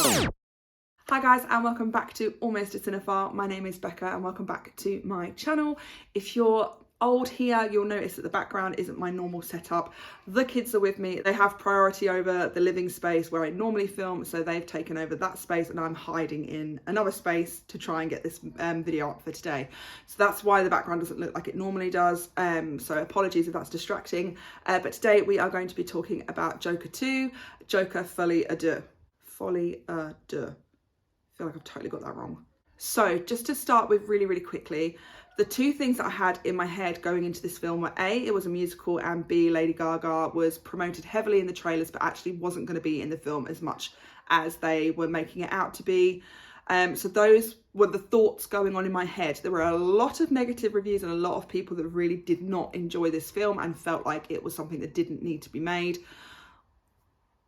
Hi guys, and welcome back to Almost a Cinephile. My name is Becca and welcome back to my channel. If you're old here, you'll notice that the background isn't my normal setup. The kids are with me. They have priority over the living space where I normally film, so they've taken over that space and I'm hiding in another space to try and get this video up for today. So that's why the background doesn't look like it normally does. So apologies if that's distracting. But today we are going to be talking about Joker 2, Joker Folie à Deux. Folie à Deux. I feel like I've totally got that wrong. So just to start with really quickly, the two things that I had in my head going into this film were A, it was a musical, and B, Lady Gaga was promoted heavily in the trailers but actually wasn't going to be in the film as much as they were making it out to be. So those were the thoughts going on in my head. There were a lot of negative reviews and a lot of people that really did not enjoy this film and felt like it was something that didn't need to be made.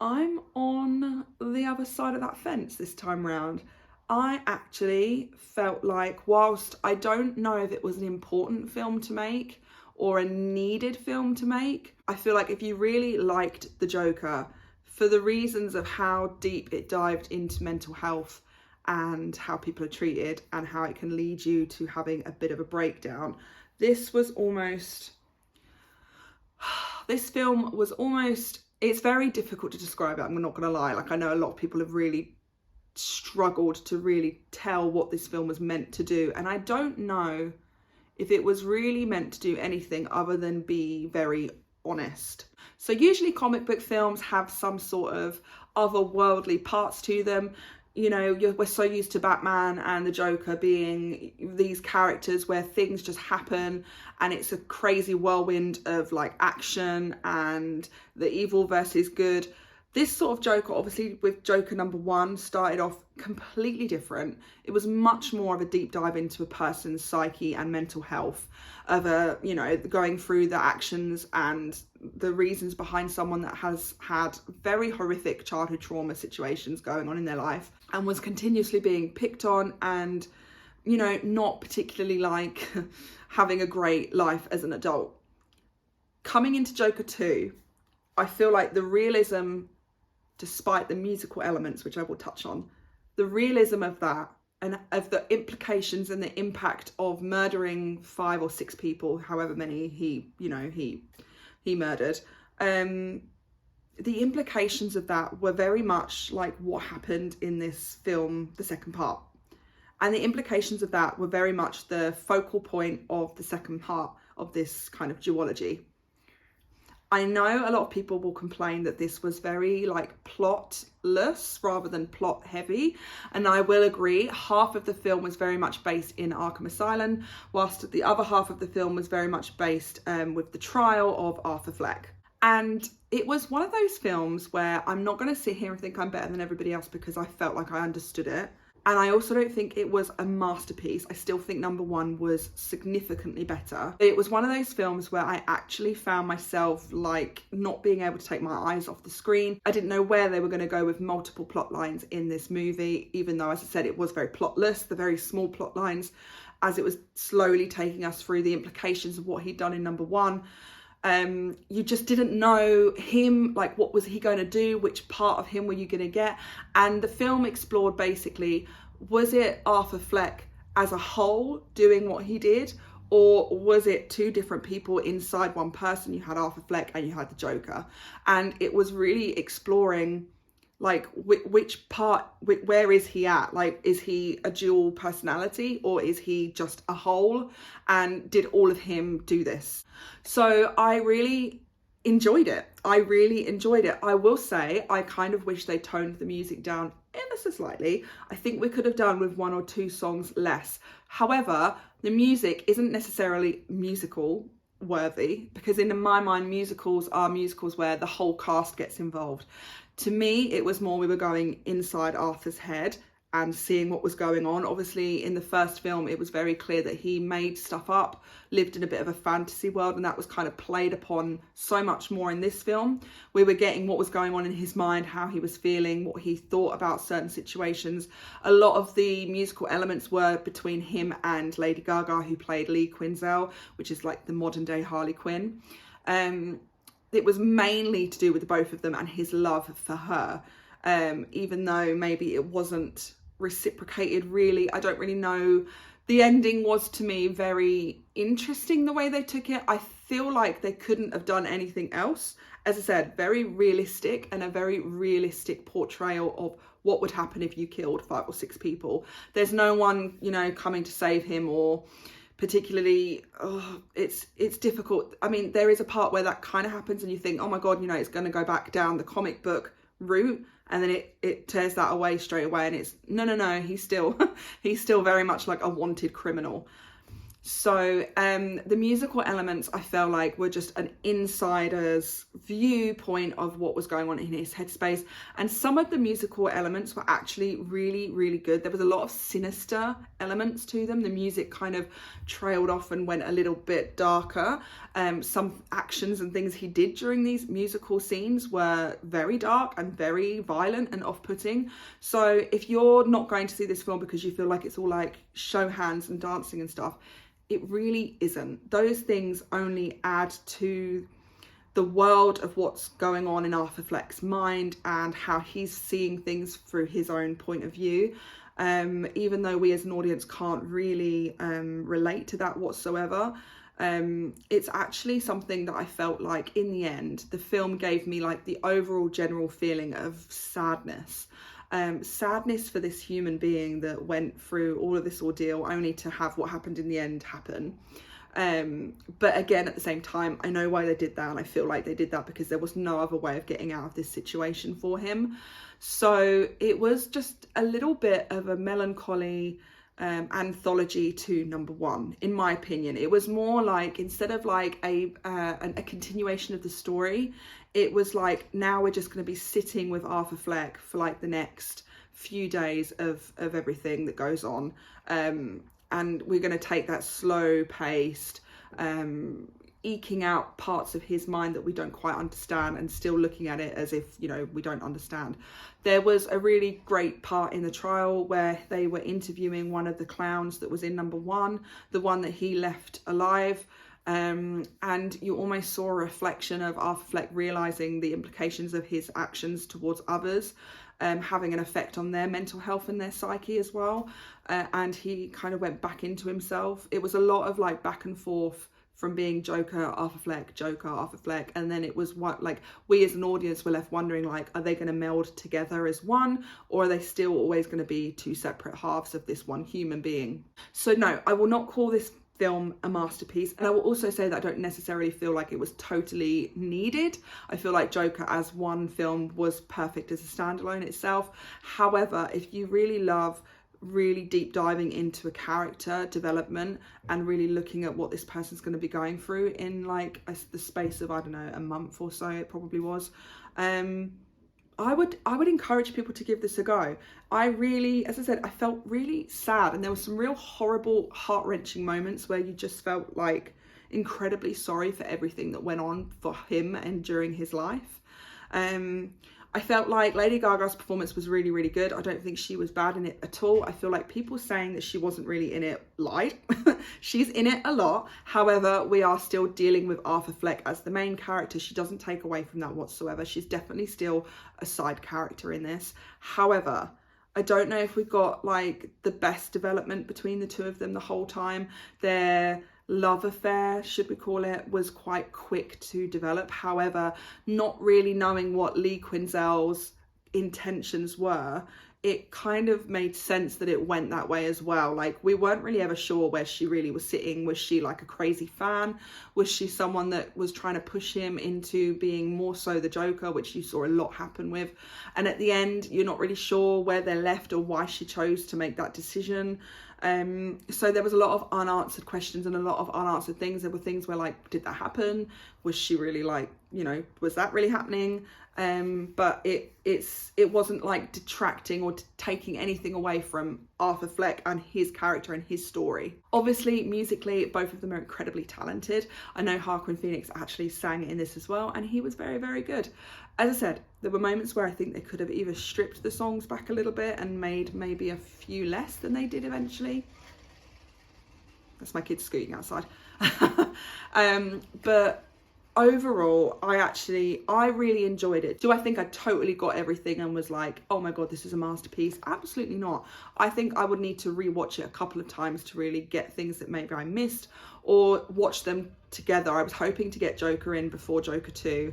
I'm on the other side of that fence this time round. I actually felt like, whilst I don't know if it was an important film to make or a needed film to make, I feel like if you really liked the Joker, for the reasons of how deep it dived into mental health and how people are treated and how it can lead you to having a bit of a breakdown, this film was almost, it's very difficult to describe it, I'm not going to lie. Like, I know a lot of people have really struggled to really tell what this film was meant to do, and I don't know if it was really meant to do anything other than be very honest. So usually comic book films have some sort of otherworldly parts to them. You know, we're so used to Batman and the Joker being these characters where things just happen and it's a crazy whirlwind of like action and the evil versus good. This sort of Joker, obviously with Joker number 1, started off completely different. It was much more of a deep dive into a person's psyche and mental health, of going through the actions and the reasons behind someone that has had very horrific childhood trauma situations going on in their life and was continuously being picked on and, you know, not particularly like having a great life as an adult. Coming into Joker 2, I feel like the realism, despite the musical elements, which I will touch on, the realism of that and of the implications and the impact of murdering 5 or 6 people, however many he murdered, the implications of that were very much like what happened in this film, the second part. And the implications of that were very much the focal point of the second part of this kind of duology. I know a lot of people will complain that this was very like plotless rather than plot heavy, and I will agree. Half of the film was very much based in Arkham Asylum, whilst the other half of the film was very much based with the trial of Arthur Fleck. And it was one of those films where I'm not going to sit here and think I'm better than everybody else because I felt like I understood it. And I also don't think it was a masterpiece. I still think number 1 was significantly better. It was one of those films where I actually found myself like not being able to take my eyes off the screen. I didn't know where they were going to go with multiple plot lines in this movie, even though, as I said, it was very plotless, the very small plot lines, as it was slowly taking us through the implications of what he'd done in number 1. You just didn't know him, like what was he going to do, which part of him were you going to get, and the film explored basically, was it Arthur Fleck as a whole doing what he did, or was it 2 different people inside one person? You had Arthur Fleck and you had the Joker, and it was really exploring like which part, where is he at? Like, is he a dual personality or is he just a whole? And did all of him do this? So I really enjoyed it. I will say I kind of wish they toned the music down ever so slightly. I think we could have done with 1 or 2 songs less. However, the music isn't necessarily musical worthy, because in my mind musicals are musicals where the whole cast gets involved. To me, it was more we were going inside Arthur's head and seeing what was going on. Obviously, in the first film, it was very clear that he made stuff up, lived in a bit of a fantasy world, and that was kind of played upon so much more in this film. We were getting what was going on in his mind, how he was feeling, what he thought about certain situations. A lot of the musical elements were between him and Lady Gaga, who played Lee Quinzel, which is like the modern day Harley Quinn. It was mainly to do with both of them and his love for her. even though maybe it wasn't reciprocated really. I don't really know. The ending was, to me, very interesting the way they took it. I feel like they couldn't have done anything else. As I said, very realistic, and a very realistic portrayal of what would happen if you killed 5 or 6 people. There's no one, you know, coming to save him, or particularly, it's difficult. I mean, there is a part where that kind of happens and you think, oh my God, you know, it's going to go back down the comic book route, and then it tears that away straight away, and it's no, he's still he's still very much like a wanted criminal. So the musical elements, I felt like, were just an insider's viewpoint of what was going on in his headspace. And some of the musical elements were actually really, really good. There was a lot of sinister elements to them. The music kind of trailed off and went a little bit darker. Some actions and things he did during these musical scenes were very dark and very violent and off-putting. So if you're not going to see this film because you feel like it's all like show hands and dancing and stuff, it really isn't. Those things only add to the world of what's going on in Arthur Fleck's mind and how he's seeing things through his own point of view. Even though we as an audience can't really relate to that whatsoever, it's actually something that I felt like in the end, the film gave me like the overall general feeling of sadness. Sadness for this human being that went through all of this ordeal only to have what happened in the end happen. But again, at the same time, I know why they did that, and I feel like they did that because there was no other way of getting out of this situation for him. So it was just a little bit of a melancholy anthology to number one, in my opinion. It was more like, instead of like a continuation of the story, it was like, now we're just going to be sitting with Arthur Fleck for like the next few days of everything that goes on, and we're going to take that slow paced, eking out parts of his mind that we don't quite understand, and still looking at it as if, you know, we don't understand. There was a really great part in the trial where they were interviewing one of the clowns that was in number one, the one that he left alive. And you almost saw a reflection of Arthur Fleck realizing the implications of his actions towards others, having an effect on their mental health and their psyche as well. And he kind of went back into himself. It was a lot of like back and forth from being Joker, Arthur Fleck, Joker, Arthur Fleck. And then it was what, like, we as an audience were left wondering, like, are they going to meld together as one, or are they still always going to be two separate halves of this one human being? So no, I will not call this film a masterpiece, and I will also say that I don't necessarily feel like it was totally needed. I feel like Joker as one film was perfect as a standalone itself. However, if you really love really deep diving into a character development and really looking at what this person's going to be going through in like the space of, I don't know, a month or so, it probably was, I would encourage people to give this a go. I really, as I said, I felt really sad, and there were some real horrible, heart-wrenching moments where you just felt like incredibly sorry for everything that went on for him and during his life. I felt like Lady Gaga's performance was really, really good. I don't think she was bad in it at all. I feel like people saying that she wasn't really in it lied. She's in it a lot. However, we are still dealing with Arthur Fleck as the main character. She doesn't take away from that whatsoever. She's definitely still a side character in this. However, I don't know if we got like the best development between the two of them the whole time. Their love affair, should we call it, was quite quick to develop. However, not really knowing what Lee Quinzel's intentions were, it kind of made sense that it went that way as well. Like, we weren't really ever sure where she really was sitting. Was she like a crazy fan? Was she someone that was trying to push him into being more so the Joker, which you saw a lot happen with? And at the end, you're not really sure where they're left or why she chose to make that decision. So there was a lot of unanswered questions and a lot of unanswered things. There were things where, like, did that happen? Was she really, like, you know, was that really happening? But it wasn't like detracting or taking anything away from Arthur Fleck and his character and his story. Obviously, musically, both of them are incredibly talented. I know Joaquin Phoenix actually sang in this as well, and he was very, very good. As I said, there were moments where I think they could have either stripped the songs back a little bit and made maybe a few less than they did eventually. That's my kids scooting outside. But overall, I really enjoyed it. Do I think I totally got everything and was like, oh my God, this is a masterpiece? Absolutely not. I think I would need to rewatch it a couple of times to really get things that maybe I missed, or watch them together. I was hoping to get Joker in before Joker 2,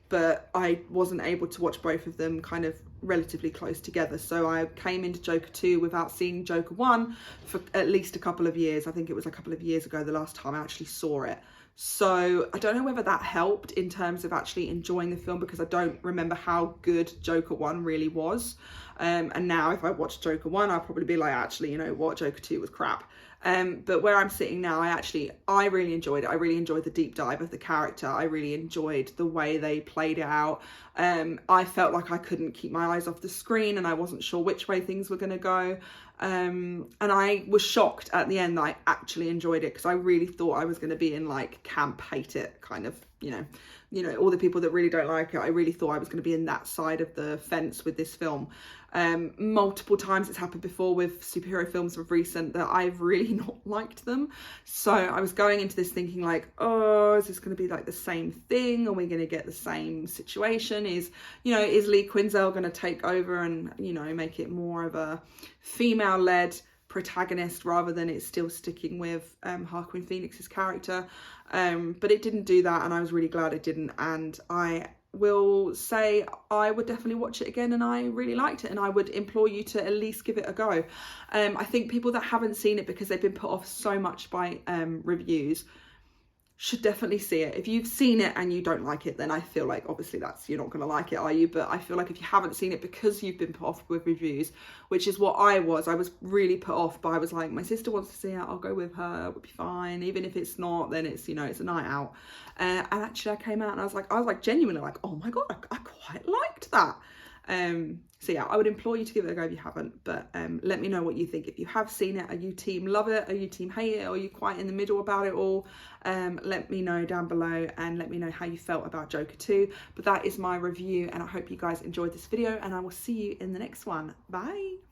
but I wasn't able to watch both of them kind of relatively close together. So I came into Joker 2 without seeing Joker 1 for at least a couple of years. I think it was a couple of years ago the last time I actually saw it. So I don't know whether that helped in terms of actually enjoying the film, because I don't remember how good Joker 1 really was. And now if I watch Joker 1, I'll probably be like, actually, you know what, Joker 2 was crap. But where I'm sitting now, I really enjoyed it. I really enjoyed the deep dive of the character. I really enjoyed the way they played it out. I felt like I couldn't keep my eyes off the screen and I wasn't sure which way things were going to go. And I was shocked at the end that I actually enjoyed it, because I really thought I was going to be in like camp hate it kind of, you know, all the people that really don't like it. I really thought I was going to be in that side of the fence with this film. Multiple times it's happened before with superhero films of recent that I've really not liked them. So I was going into this thinking like, oh, is this going to be like the same thing? Are we going to get the same situation? Is Lee Quinzel going to take over and, you know, make it more of a female-led protagonist rather than it's still sticking with Joaquin Phoenix's character? But it didn't do that, and I was really glad it didn't. And I will say I would definitely watch it again, and I really liked it, and I would implore you to at least give it a go. I think people that haven't seen it because they've been put off so much by reviews should definitely see it. If you've seen it and you don't like it, then I feel like obviously you're not going to like it, are you? But I feel like if you haven't seen it because you've been put off with reviews, which is what I was really put off, but I was like, my sister wants to see it, I'll go with her, it'll be fine. Even if it's not, then it's, you know, it's a night out. And actually I came out and I was like genuinely like, oh my God, I quite liked that. So yeah, I would implore you to give it a go if you haven't, but let me know what you think. If you have seen it, are you team love it? Are you team hate it? Or are you quite in the middle about it all? Let me know down below, and let me know how you felt about Joker 2. But that is my review, and I hope you guys enjoyed this video, and I will see you in the next one. Bye.